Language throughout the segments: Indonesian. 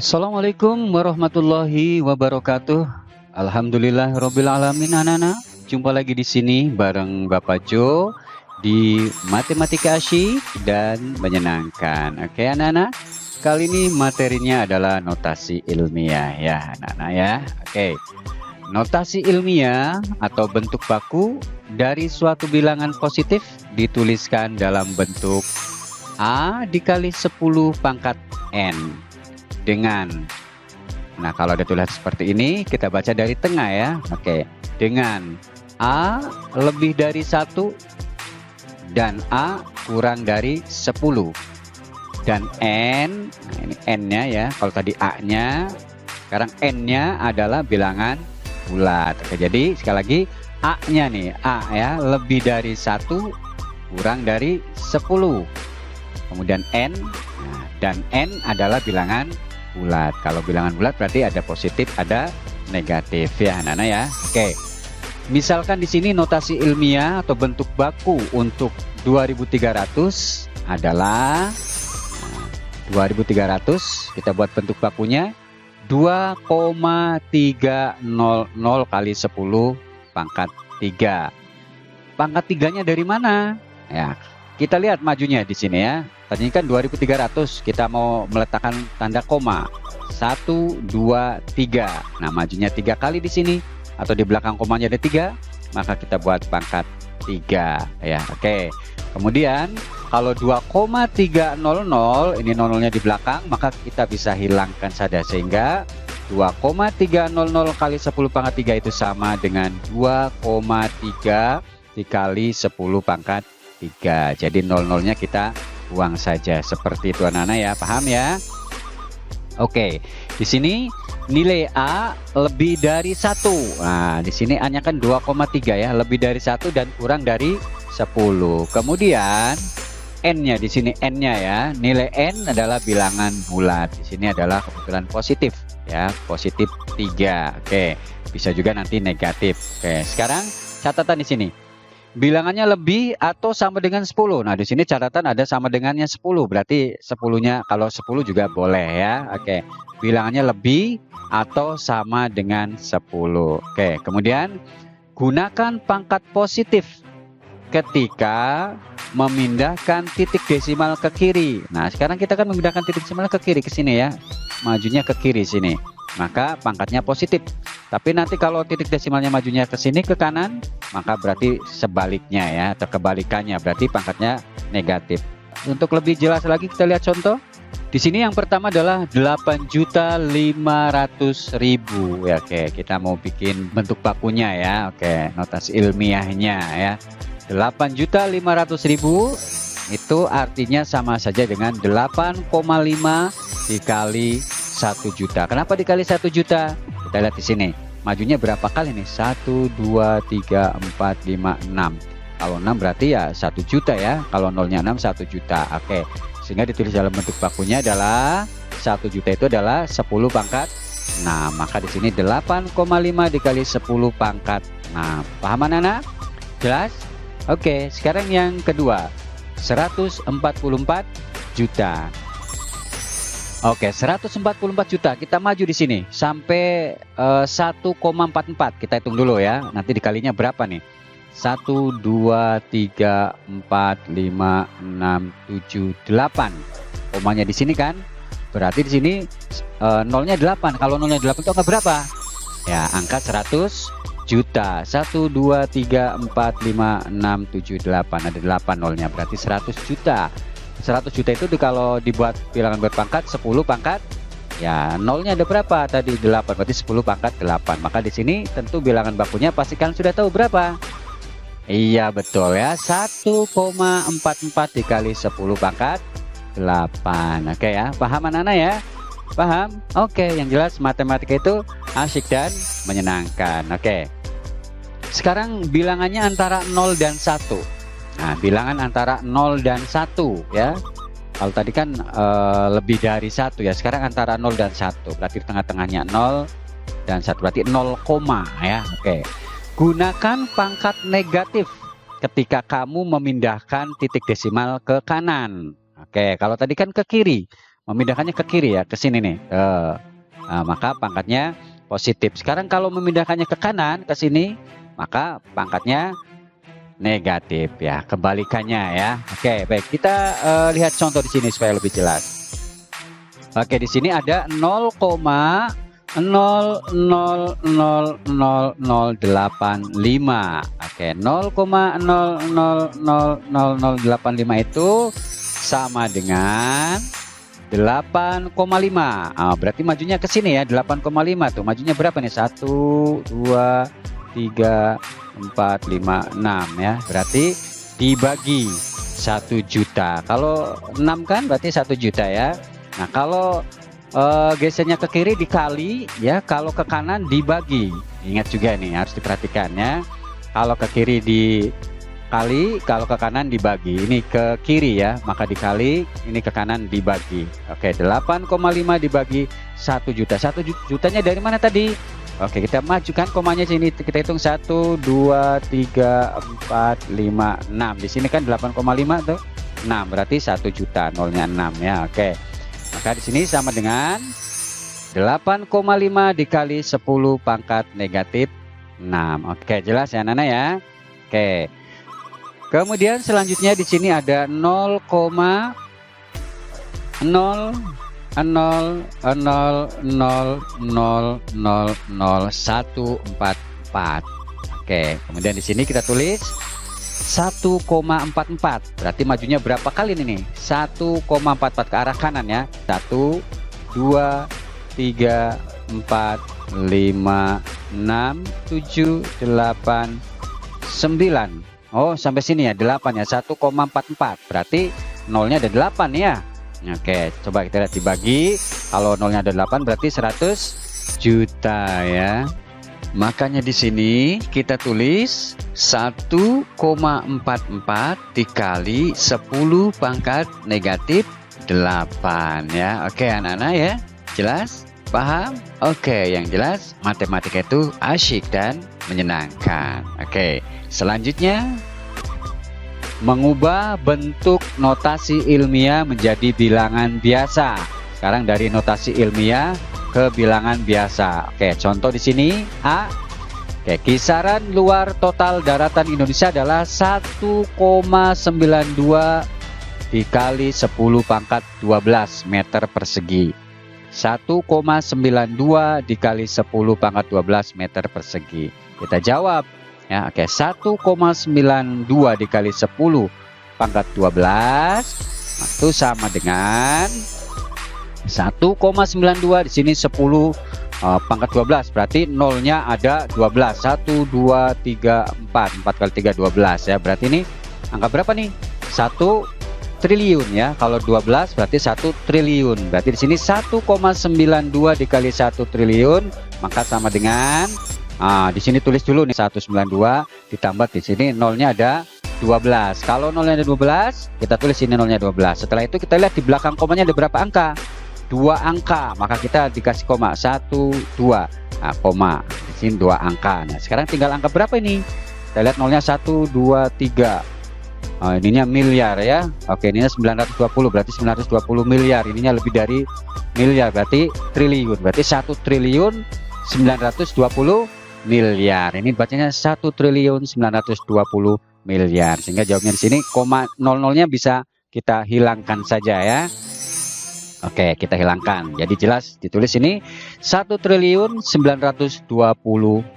Assalamualaikum warahmatullahi wabarakatuh. Alhamdulillahirabbil alamin. Anak-anak, jumpa lagi di sini bareng Bapak Jo di Matematika Asyik dan Menyenangkan. Oke, anak-anak. Kali ini materinya adalah notasi ilmiah ya, anak-anak ya. Oke. Notasi ilmiah atau bentuk baku dari suatu bilangan positif dituliskan dalam bentuk A dikali 10 pangkat N. Nah, kalau ada tulisan seperti ini, kita baca dari tengah ya. Oke, dengan A lebih dari 1 dan A kurang dari 10. Dan N, nah ini N-nya ya. Kalau tadi A-nya, sekarang N-nya adalah bilangan bulat. Oke, jadi sekali lagi A-nya nih, A ya, lebih dari 1 kurang dari 10. Kemudian N, nah, dan N adalah bilangan bulat. Kalau bilangan bulat berarti ada positif, ada negatif ya, anak-anak ya. Oke. Misalkan di sini notasi ilmiah atau bentuk baku untuk 2300 adalah 2300, kita buat bentuk bakunya 2,300 kali 10 pangkat 3. Pangkat 3-nya dari mana? Ya, kita lihat majunya di sini ya. Tadi kan 2300, kita mau meletakkan tanda koma. 1, 2, 3. Nah, majunya 3 kali di sini atau di belakang komanya ada 3, maka kita buat pangkat 3 ya. Oke. Kemudian kalau 2,300 ini 0-nya di belakang, maka kita bisa hilangkan saja sehingga 2,300 kali 10 pangkat 3 itu sama dengan 2,3 dikali 10 pangkat 3. Jadi 0-nya kita buang saja seperti itu, anak-anak ya, paham ya? Oke, di sini nilai A lebih dari 1. Nah, di sini A-nya kan 2,3 ya, lebih dari 1 dan kurang dari 10. Kemudian N-nya di sini N-nya ya, nilai N adalah bilangan bulat. Di sini adalah kebetulan positif ya, positif 3. Oke, bisa juga nanti negatif. Oke, sekarang catatan di sini. Bilangannya lebih atau sama dengan 10. Nah, di sini catatan ada sama dengannya 10. Berarti 10-nya kalau 10 juga boleh ya. Oke. Bilangannya lebih atau sama dengan 10. Oke, kemudian gunakan pangkat positif ketika memindahkan titik desimal ke kiri. Nah, sekarang kita kan memindahkan titik desimal ke kiri, ke sini ya. Majunya ke kiri sini. Maka pangkatnya positif. Tapi nanti kalau titik desimalnya majunya ke sini ke kanan, maka berarti sebaliknya ya, atau kebalikannya, berarti pangkatnya negatif. Untuk lebih jelas lagi kita lihat contoh. Di sini yang pertama adalah 8.500.000 ya. Oke, kita mau bikin bentuk bakunya ya. Oke, notasi ilmiahnya ya. 8.500.000 itu artinya sama saja dengan 8,5 dikali 1 juta. Kenapa dikali 1 juta? Kita lihat di sini. Majunya berapa kali nih? 1, 2, 3, 4, 5, 6. Kalau 6 berarti ya 1 juta ya. Kalau 0-nya 6, 1 juta. Oke. Sehingga ditulis dalam bentuk bakunya adalah 1 juta itu adalah 10 pangkat. Nah, maka di sini 8,5 dikali 10 pangkat. Nah, paham anak-anak? Jelas? Oke, sekarang yang kedua. 144 juta. Oke, 144 juta. Kita maju di sini sampai 1,44. Kita hitung dulu ya. Nanti dikalinya berapa nih? 1, 2, 3, 4, 5, 6, 7, 8. Komanya di sini kan? Berarti di sini 0-nya 8. Kalau 0-nya 8 itu angka berapa? Ya, angka 100 juta. 1, 2, 3, 4, 5, 6, 7, 8. Ada 8 0-nya. Berarti 100 juta. 100 juta itu kalau dibuat bilangan berpangkat 10 pangkat ya, 0-nya ada berapa tadi? 8. Berarti 10 pangkat 8. Maka di sini tentu bilangan bakunya pasti kalian sudah tahu berapa. Iya betul ya, 1,44 dikali 10 pangkat 8. Oke ya, paham anak-anak ya? Paham? Oke, yang jelas matematika itu asyik dan menyenangkan. Oke. Sekarang bilangannya antara 0 dan 1. Nah, bilangan antara 0 dan 1 ya. Kalau tadi kan lebih dari 1 ya. Sekarang antara 0 dan 1. Berarti tengah-tengahnya 0 dan 1. Berarti 0, ya. Oke. Gunakan pangkat negatif ketika kamu memindahkan titik desimal ke kanan. Oke, kalau tadi kan ke kiri. memindahkannya ke kiri ya, ke sini nih. Nah, maka pangkatnya positif. Sekarang kalau memindahkannya ke kanan, ke sini, maka pangkatnya negatif ya, kebalikannya ya. Oke, baik, kita lihat contoh di sini supaya lebih jelas. Oke, di sini ada 0,000085. Oke, 0,000085 itu sama dengan 8,5. Berarti majunya ke sini ya, 8,5 tuh. Majunya berapa nih? 1, 2, 3, 4, 5, 6 ya. Berarti dibagi 1 juta. Kalau 6 kan berarti 1 juta ya. Nah, kalau gesernya ke kiri dikali ya, kalau ke kanan dibagi. Ingat juga nih, harus diperhatikan ya. Kalau ke kiri dikali, kalau ke kanan dibagi. Ini ke kiri ya, maka dikali, ini ke kanan dibagi. Oke, 8,5 dibagi 1 juta. 1 jutanya dari mana tadi? Oke, kita majukan komanya sini, kita hitung 1, 2, 3, 4, 5, 6. Di sini kan 8,5 tuh 6, berarti 1 juta, nolnya 6 ya. Oke, maka di sini sama dengan 8,5 dikali 10 pangkat negatif 6. Oke, jelas ya Nana ya. Oke, kemudian selanjutnya di sini ada 0,0000000144. Oke, kemudian di sini kita tulis 1,44. Berarti majunya berapa kali ini nih? 1,44 ke arah kanan ya. 1, 2, 3, 4, 5, 6, 7, 8, 9. Oh, sampai sini ya, 8 ya. 1,44. Berarti nolnya ada 8 ya. Oke, coba kita lihat dibagi. Kalau nolnya ada 8 berarti 100 juta ya. Makanya di sini kita tulis 1,44 dikali 10 pangkat negatif 8 ya. Oke anak-anak ya, jelas? Paham? Oke, yang jelas matematika itu asyik dan menyenangkan. Oke, selanjutnya mengubah bentuk notasi ilmiah menjadi bilangan biasa. Sekarang dari notasi ilmiah ke bilangan biasa. Oke, contoh di sini A. Oke, kisaran luar total daratan Indonesia adalah 1,92 dikali 10 pangkat 12 meter persegi. 1,92 dikali 10 pangkat 12 meter persegi. Kita jawab ya. Oke, 1,92 dikali 10 pangkat 12 itu sama dengan 1,92 di sini 10 pangkat 12, berarti nolnya ada 12. 1, 2, 3, 4. 4 kali 3 12 ya. Berarti ini angka berapa nih? 1 triliun ya. Kalau 12 berarti 1 triliun. Berarti di sini 1,92 dikali 1 triliun maka sama dengan di sini tulis dulu nih 192 ditambah di sini nolnya ada 12. Kalau nolnya ada 12, kita tulis ini nolnya 12. Setelah itu kita lihat di belakang komanya ada berapa angka? 2 angka, maka kita dikasih koma 1, 2. Nah, koma di sini 2 angka. Nah, sekarang tinggal angka berapa ini? Kita lihat nolnya 1, 2, 3. Ininya miliar ya. Oke, ininya 920, berarti 920 miliar. Ininya lebih dari miliar, berarti triliun. Berarti 1 triliun 920 miliar. Ini bacanya 1 triliun 920 miliar. Sehingga jawabnya di sini koma 00-nya bisa kita hilangkan saja ya. Oke, kita hilangkan. Jadi jelas ditulis ini 1 triliun 920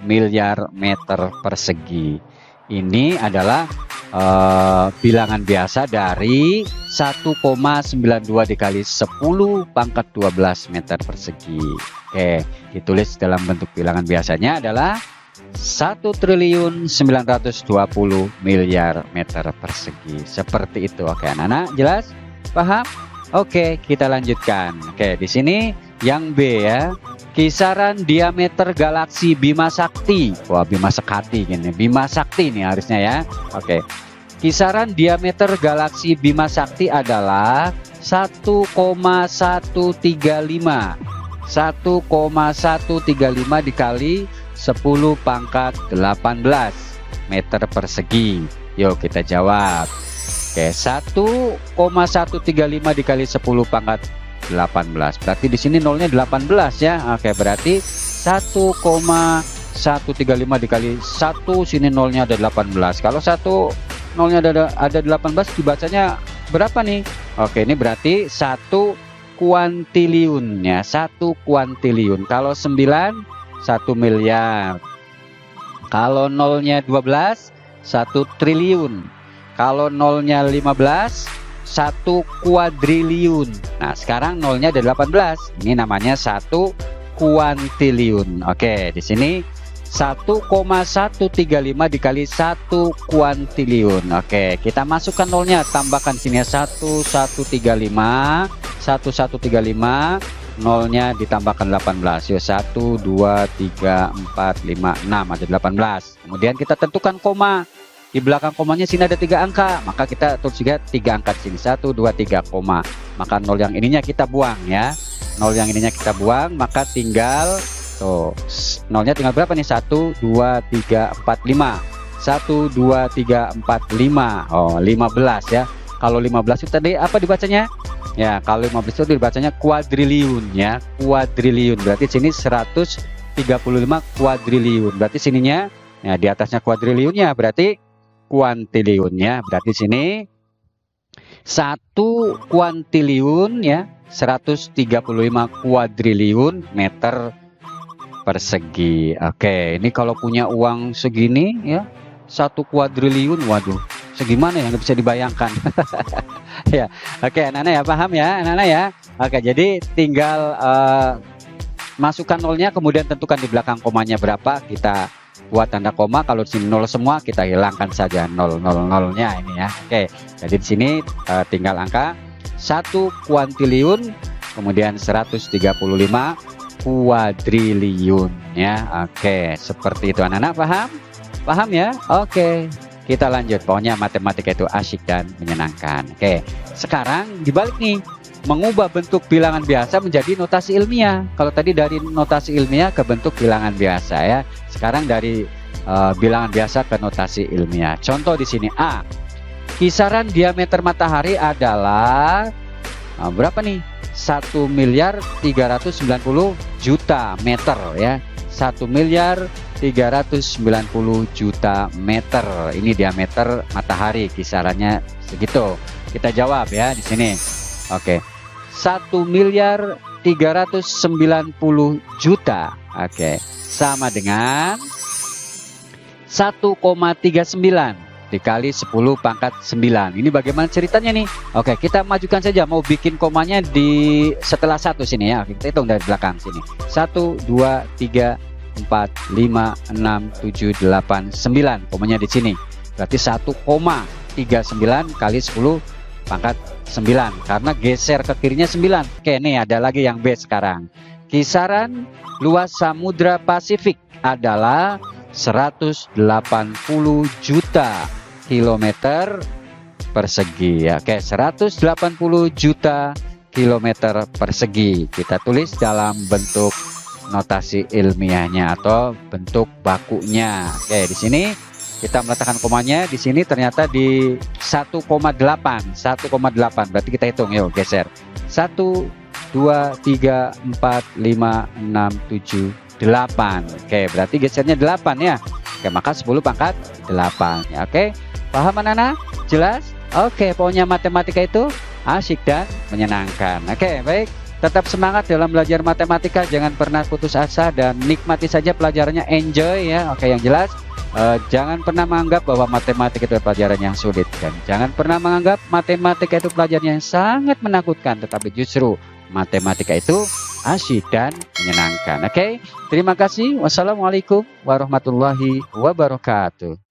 miliar meter persegi. Ini adalah bilangan biasa dari 1,92 dikali 10 pangkat 12 meter persegi. Oke, ditulis dalam bentuk bilangan biasanya adalah 1 triliun 920 miliar meter persegi. Seperti itu. Oke, anak-anak jelas? Paham? Oke, kita lanjutkan. Oke, di sini yang B ya. Kisaran diameter galaksi Bima Sakti. Wah, Bima Sekati gini. Bima Sakti nih harusnya ya. Oke. Kisaran diameter galaksi Bima Sakti adalah 1,135. 1,135 dikali 10 pangkat 18 meter persegi. Yuk kita jawab. Oke, 1,135 dikali 10 pangkat 18. Berarti di sini nolnya 18 ya. Oke, berarti 1,135 dikali 1, sini nolnya ada 18. Kalau nolnya ada 18, dibacanya berapa nih? Oke, ini berarti 1 kuantiliun ya, 1 kuantiliun. Kalau 9, 1 miliar. Kalau nolnya 12, 1 triliun. Kalau nolnya 15, 1 kuadriliun. Nah, sekarang nolnya ada 18. Ini namanya 1 kuantiliun. Oke, di sini 1,135 dikali 1 kuantiliun. Oke, kita masukkan nolnya, tambahkan sini ya, 1135, nolnya ditambahkan 18. Yuk, 1, 2, 3, 4, 5, 6, ada 18. Kemudian kita tentukan koma. Di belakang komanya sini ada 3 angka, maka kita tulis juga 3 angka di sini, 1, 2, 3, koma. Maka nol yang ininya kita buang ya. Nol yang ininya kita buang, maka tinggal tuh, nolnya tinggal berapa nih? 1, 2, 3, 4, 5. 1, 2, 3, 4, 5. Oh, 15 ya. Kalau 15 itu tadi apa dibacanya? Ya, kalau 15 itu dibacanya kuadriliun ya. Kuadriliun. Berarti sini 135 kuadriliun. Berarti sininya ya, di atasnya kuadriliunnya berarti kuantiliun ya. Berarti sini 1 kuantiliun ya, 135 kuadriliun meter persegi. Oke, ini kalau punya uang segini ya, 1 kuadriliun, waduh, segimana ya, nggak bisa dibayangkan. Ya, oke, anak-anak ya, paham ya, anak-anak ya. Oke, jadi tinggal masukkan nolnya, kemudian tentukan di belakang komanya berapa, kita buat tanda koma. Kalau di sini nol semua, kita hilangkan saja nolnya ini ya. Oke, jadi di sini tinggal angka 1 kuantiliun, kemudian 135 kuadriliun ya. Oke, seperti itu anak-anak, paham ya. Oke, kita lanjut. Pokoknya matematika itu asyik dan menyenangkan. Oke, sekarang dibalik nih, mengubah bentuk bilangan biasa menjadi notasi ilmiah. Kalau tadi dari notasi ilmiah ke bentuk bilangan biasa ya, sekarang dari bilangan biasa ke notasi ilmiah. Contoh di sini A, kisaran diameter matahari adalah berapa nih? 1.390 juta meter ya. 1.390 juta meter. Ini diameter matahari, kisarannya segitu. Kita jawab ya di sini. Oke. 1.390 juta. Oke. Sama dengan 1,39 dikali 10 pangkat 9. Ini bagaimana ceritanya nih? Oke, kita majukan saja. Mau bikin komanya di setelah 1 sini ya. Kita hitung dari belakang sini. 1, 2, 3, 4, 5, 6, 7, 8, 9. Komanya di sini. Berarti 1,39 kali 10 pangkat 9. Karena geser ke kirinya 9. Oke, nih ada lagi yang B sekarang. Kisaran luas Samudra Pasifik adalah 180 juta kilometer persegi ya. Oke, 180 juta kilometer persegi. Kita tulis dalam bentuk notasi ilmiahnya atau bentuk bakunya. Oke, di sini kita meletakkan komanya. Di sini ternyata di 1,8. Berarti kita hitung, yuk geser. 1, 2, 3, 4, 5, 6, 7, 8. Oke, berarti gesernya 8 ya. Oke, maka 10 pangkat 8 ya. Oke, paham anak-anak? Jelas? Oke, pokoknya matematika itu asyik dan menyenangkan. Oke, baik. Tetap semangat dalam belajar matematika, jangan pernah putus asa dan nikmati saja pelajarannya, enjoy ya. Oke, yang jelas jangan pernah menganggap bahwa matematika itu pelajaran yang sulit, dan jangan pernah menganggap matematika itu pelajaran yang sangat menakutkan, tetapi justru matematika itu asyik dan menyenangkan. Oke, terima kasih. Wassalamualaikum warahmatullahi wabarakatuh.